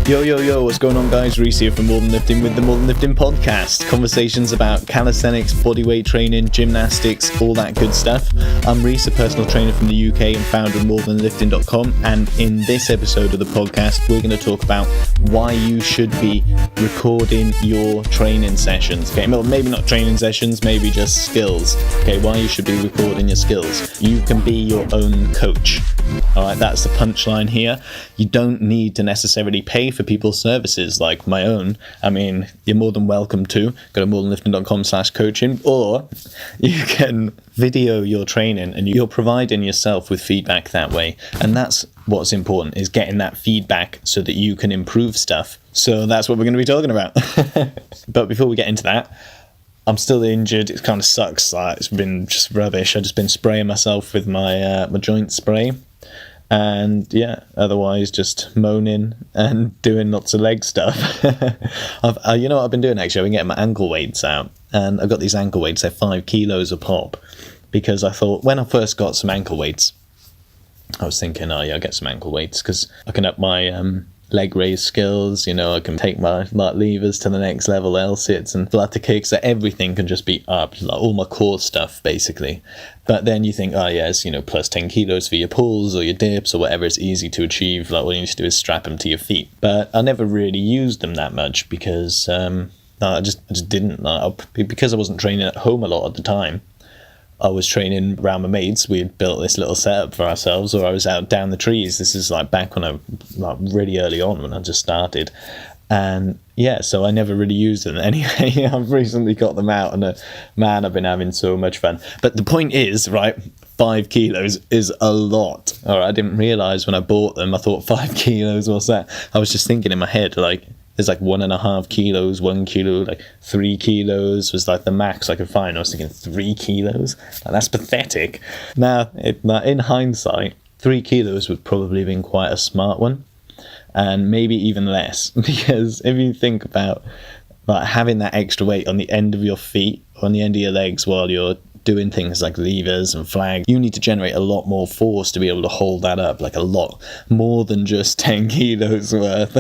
Yo, what's going on, guys? Rhys here from More Than Lifting with the More Than Lifting podcast. Conversations about calisthenics, bodyweight training, gymnastics, all that good stuff. I'm Rhys, a personal trainer from the UK and founder of morethanlifting.com, and in this episode of the podcast, we're going to talk about why you should be recording your training sessions. Okay, well, maybe not training sessions, maybe just skills. Okay, why you should be recording your skills. You can be your own coach. Alright, that's the punchline here. You don't need to necessarily pay for people's services like my own. I mean, you're more than welcome to. Go to morethanlifting.com/coaching, or you can video your training and you're providing yourself with feedback that way. And that's what's important, is getting that feedback so that you can improve stuff. So that's what we're going to be talking about. But before we get into that, I'm still injured. It kind of sucks. It's been just rubbish. I've just been spraying myself with my joint spray. And yeah, otherwise just moaning and doing lots of leg stuff. You know what I've been doing actually? I've been getting my ankle weights out. And I've got these ankle weights, they're 5 kilos a pop. Because I thought, when I first got some ankle weights, I was thinking, oh yeah, I'll get some ankle weights because I can up my leg raise skills, you know, I can take my levers to the next level, L-sits and flutter kicks, so everything can just be up, like all my core stuff basically. But then you think, oh yeah, it's, you know, plus 10 kilos for your pulls or your dips or whatever, it's easy to achieve, like all you need to do is strap them to your feet. But I never really used them that much because I just didn't, because I wasn't training at home a lot at the time. I was training around my mates. We had built this little setup for ourselves, or I was out down the trees. This is like back when really early on when I just started. And yeah, so I never really used them. Anyway, I've recently got them out and man, I've been having so much fun. But the point is, right, 5 kilos is a lot. All right, I didn't realize when I bought them, I thought 5 kilos, what's that? I was just thinking in my head, like, there's like 1.5 kilos, 1 kilo, like 3 kilos was like the max I could find. I was thinking 3 kilos? Like, that's pathetic. Now, in hindsight, 3 kilos would probably have been quite a smart one. And maybe even less. Because if you think about like having that extra weight on the end of your feet, or on the end of your legs while you're doing things like levers and flags, you need to generate a lot more force to be able to hold that up, like a lot more than just 10 kilos worth.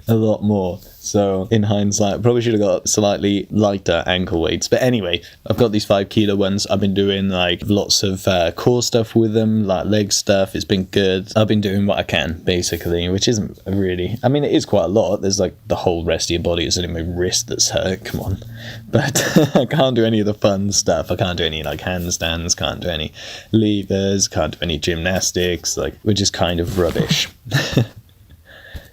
A lot more. So in hindsight, I probably should have got slightly lighter ankle weights. But anyway, I've got these 5 kilo ones. I've been doing like lots of core stuff with them, like leg stuff. It's been good. I've been doing what I can basically, which isn't really, I mean, it is quite a lot. There's like the whole rest of your body. It's only my wrist that's hurt. Come on. But I can't do any of the fun stuff. I can't do any like handstands, can't do any levers, can't do any gymnastics, like, which is kind of rubbish.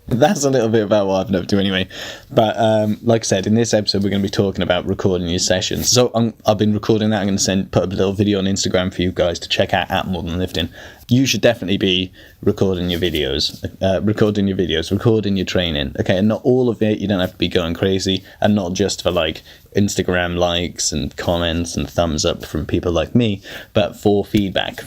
That's a little bit about what I've been up to anyway. But like I said, in this episode, we're going to be talking about recording your sessions. So I've been recording that. I'm going to put a little video on Instagram for you guys to check out at More Than Lifting. You should definitely be recording your videos, recording your training. Okay, and not all of it. You don't have to be going crazy, and not just for like Instagram likes and comments and thumbs up from people like me, but for feedback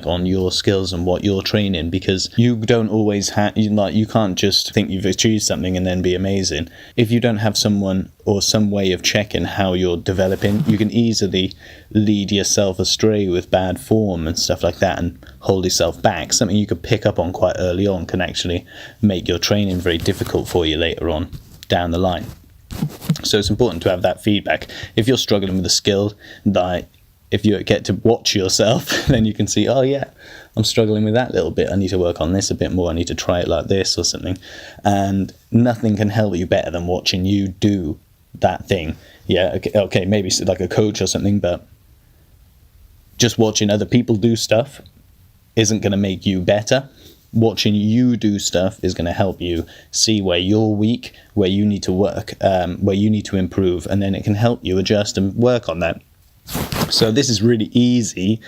on your skills and what you're training, because you don't always you can't just think you've achieved something and then be amazing. If you don't have someone or some way of checking how you're developing, you can easily lead yourself astray with bad form and stuff like that and hold yourself back. Something you could pick up on quite early on can actually make your training very difficult for you later on down the line. So it's important to have that feedback. If you're struggling with a skill, that if you get to watch yourself, then you can see, oh yeah, I'm struggling with that little bit. I need to work on this a bit more. I need to try it like this or something. And nothing can help you better than watching you do that thing. Yeah, okay, maybe it's like a coach or something, but just watching other people do stuff isn't going to make you better. Watching you do stuff is going to help you see where you're weak, where you need to work, where you need to improve, and then it can help you adjust and work on that. So this is really easy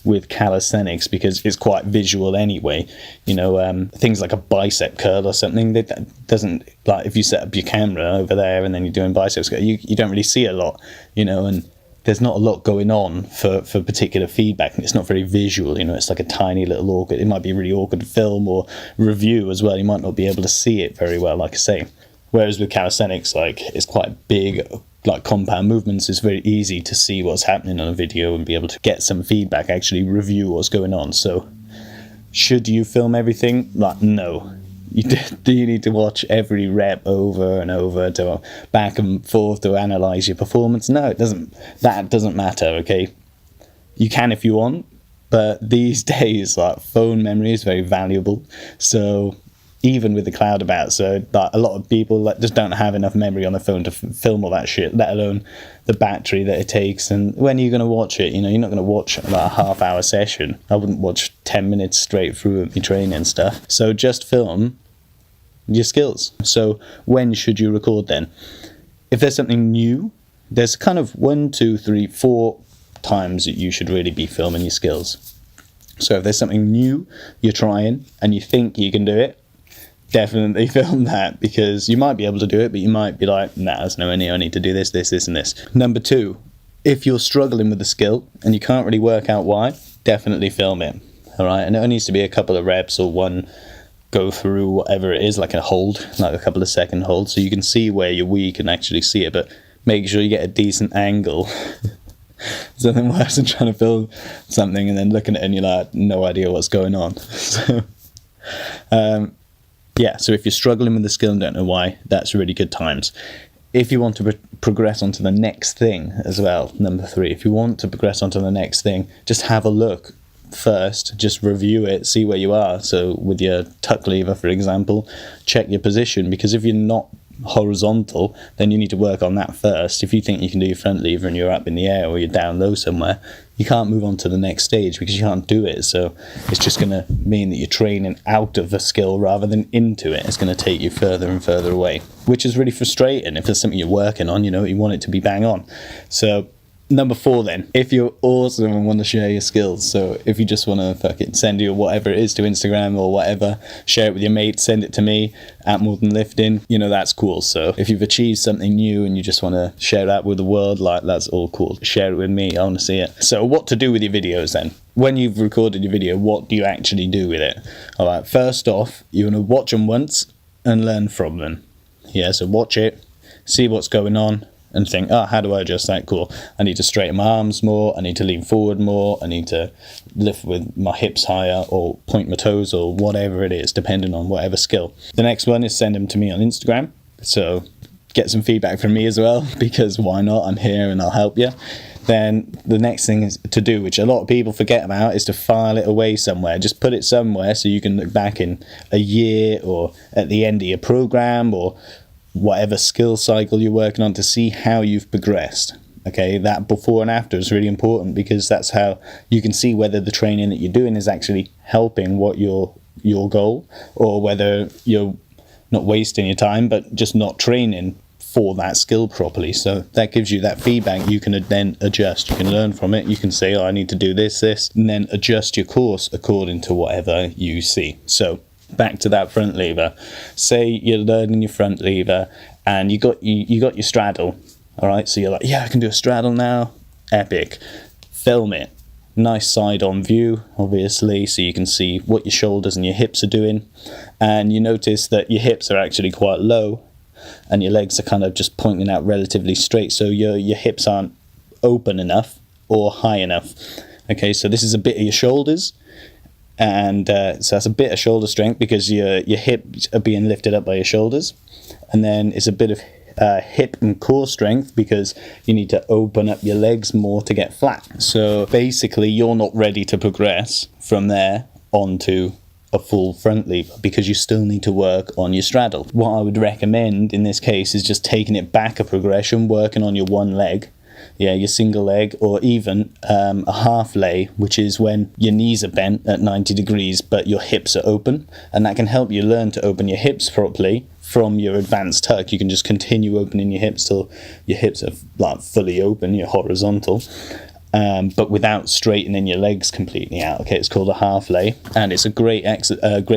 with calisthenics because it's quite visual anyway. You know, things like a bicep curl or something, that doesn't, like if you set up your camera over there and then you're doing biceps curl, you don't really see a lot, you know, and there's not a lot going on for particular feedback, and it's not very visual, you know, it's like a tiny little awkward, it might be really awkward to film or review as well, you might not be able to see it very well, like I say. Whereas with calisthenics, like, it's quite big, like compound movements, it's very easy to see what's happening on a video and be able to get some feedback, actually review what's going on. So should you film everything? Like, no. Do you need to watch every rep over and over to back and forth to analyze your performance? No, it doesn't. That doesn't matter. Okay, you can if you want, but these days, like, phone memory is very valuable. So even with the cloud about, so that a lot of people just don't have enough memory on their phone to film all that shit, let alone the battery that it takes. And when are you going to watch it? You're not going to watch like a half-hour session. I wouldn't watch 10 minutes straight through your training and stuff. So just film your skills. So when should you record then? If there's something new, there's kind of 1, 2, 3, 4 times that you should really be filming your skills. So if there's something new you're trying and you think you can do it, definitely film that, because you might be able to do it, but you might be like, nah, there's no way, I need to do this, and this. Number 2, if you're struggling with the skill and you can't really work out why, definitely film it. All right, and it only needs to be a couple of reps or one go through, whatever it is, like a hold, like a couple of second hold, so you can see where you're weak and actually see it, but make sure you get a decent angle. There's nothing worse than trying to film something and then looking at it and you're like, no idea what's going on. So yeah, so if you're struggling with the skill and don't know why, that's really good times. If you want to progress onto the next thing as well, number 3, if you want to progress onto the next thing, just have a look first, just review it, see where you are. So with your tuck lever, for example, check your position, because if you're not horizontal, then you need to work on that first. If you think you can do your front lever and you're up in the air or you're down low somewhere, you can't move on to the next stage because you can't do it. So it's just going to mean that you're training out of the skill rather than into it. It's going to take you further and further away, which is really frustrating. If there's something you're working on, you want it to be bang on. So number 4 then, if you're awesome and want to share your skills, so if you just want to fucking send you whatever it is to Instagram or whatever, share it with your mates, send it to me at More Than Lifting, that's cool. So if you've achieved something new and you just want to share that with the world, like, that's all cool. Share it with me, I want to see it. So what to do with your videos then? When you've recorded your video, what do you actually do with it? All right, first off, you want to watch them once and learn from them. Yeah, so watch it, see what's going on, and think, how do I adjust that? Cool. I need to straighten my arms more. I need to lean forward more. I need to lift with my hips higher or point my toes or whatever it is, depending on whatever skill. The next one is send them to me on Instagram. So get some feedback from me as well, because why not? I'm here and I'll help you. Then the next thing is to do, which a lot of people forget about, is to file it away somewhere. Just put it somewhere so you can look back in a year or at the end of your program or whatever skill cycle you're working on to see how you've progressed. Okay, that before and after is really important, because that's how you can see whether the training that you're doing is actually helping what your goal, or whether you're not wasting your time but just not training for that skill properly. So that gives you that feedback. You can then adjust, you can learn from it, you can say, I need to do this, and then adjust your course according to whatever you see. So back to that front lever. Say you're learning your front lever and you got your straddle. All right, so you're like, yeah, I can do a straddle now. Epic. Film it. Nice side-on view, obviously, so you can see what your shoulders and your hips are doing. And you notice that your hips are actually quite low and your legs are kind of just pointing out relatively straight. So your hips aren't open enough or high enough. Okay, so this is a bit of your shoulders. And so that's a bit of shoulder strength because your hips are being lifted up by your shoulders. And then it's a bit of hip and core strength because you need to open up your legs more to get flat. So basically you're not ready to progress from there onto a full front lever because you still need to work on your straddle. What I would recommend in this case is just taking it back a progression, working on your one leg. Yeah, your single leg, or even a half lay, which is when your knees are bent at 90 degrees but your hips are open, and that can help you learn to open your hips properly from your advanced tuck. You can just continue opening your hips till your hips are like fully open, you're horizontal, but without straightening your legs completely out. Okay, it's called a half lay, and it's a great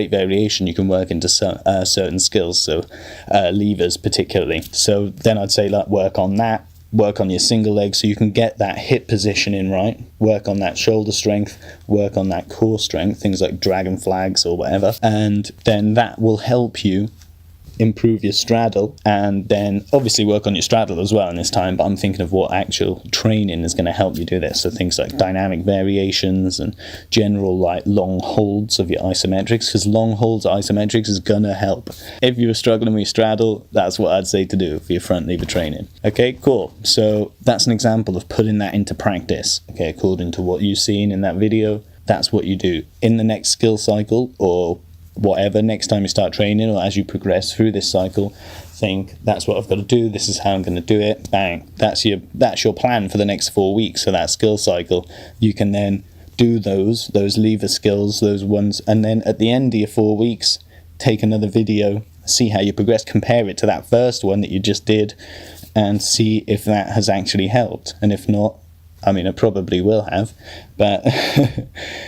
variation you can work into certain skills, so levers particularly. So then I'd say work on that. Work on your single leg so you can get that hip positioning right, work on that shoulder strength, work on that core strength, things like dragon flags or whatever, and then that will help you improve your straddle, and then obviously work on your straddle as well in this time, but I'm thinking of what actual training is going to help you do this. So things like dynamic variations and general like long holds of your isometrics, because long holds isometrics is going to help. If you're struggling with your straddle, that's what I'd say to do for your front lever training. Okay, cool. So that's an example of putting that into practice. Okay, according to what you've seen in that video, that's what you do. In the next skill cycle, or whatever, next time you start training, or as you progress through this cycle, think that's what I've got to do, this is how I'm going to do it, bang, that's your plan for the next 4 weeks. So that skill cycle, you can then do those lever skills, those ones, and then at the end of your 4 weeks, take another video, see how you progress, compare it to that first one that you just did, and see if that has actually helped. And if not, I mean, it probably will have, but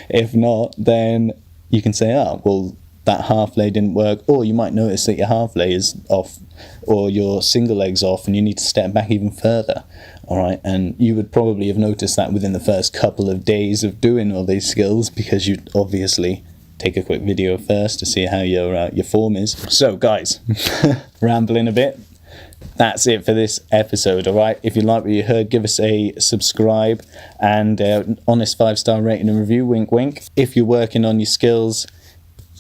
if not, then you can say, oh, well, that half lay didn't work, or you might notice that your half lay is off, or your single leg's off, and you need to step back even further. All right, and you would probably have noticed that within the first couple of days of doing all these skills, because you'd obviously take a quick video first to see how your form is. So guys, rambling a bit, that's it for this episode. All right, if you like what you heard, give us a subscribe and honest 5-star rating and review, wink wink. If you're working on your skills,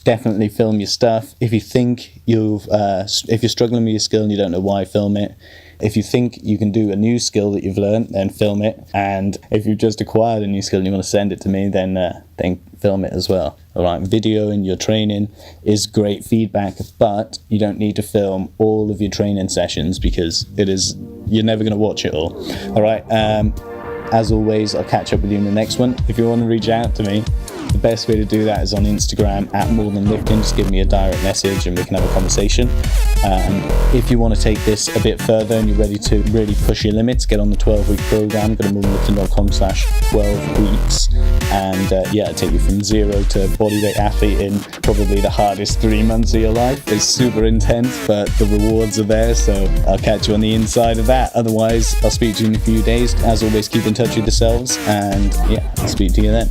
definitely film your stuff. If you think if you're struggling with your skill and you don't know why, film it. If you think you can do a new skill that you've learned, then film it. And if you've just acquired a new skill and you want to send it to me, then film it as well. All right, video in your training is great feedback, but you don't need to film all of your training sessions, because you're never going to watch it all. All right, as always, I'll catch up with you in the next one. If you want to reach out to me, the best way to do that is on Instagram at More Than Lifting. Just give me a direct message and we can have a conversation. If you want to take this a bit further and you're ready to really push your limits, get on the 12-week program. Go to morethanlifting.com/12 weeks, and it'll take you from 0 to bodyweight athlete in probably the hardest 3 months of your life. It's super intense, but the rewards are there, so I'll catch you on the inside of that. Otherwise, I'll speak to you in a few days. As always, keep in touch with yourselves, and I'll speak to you then.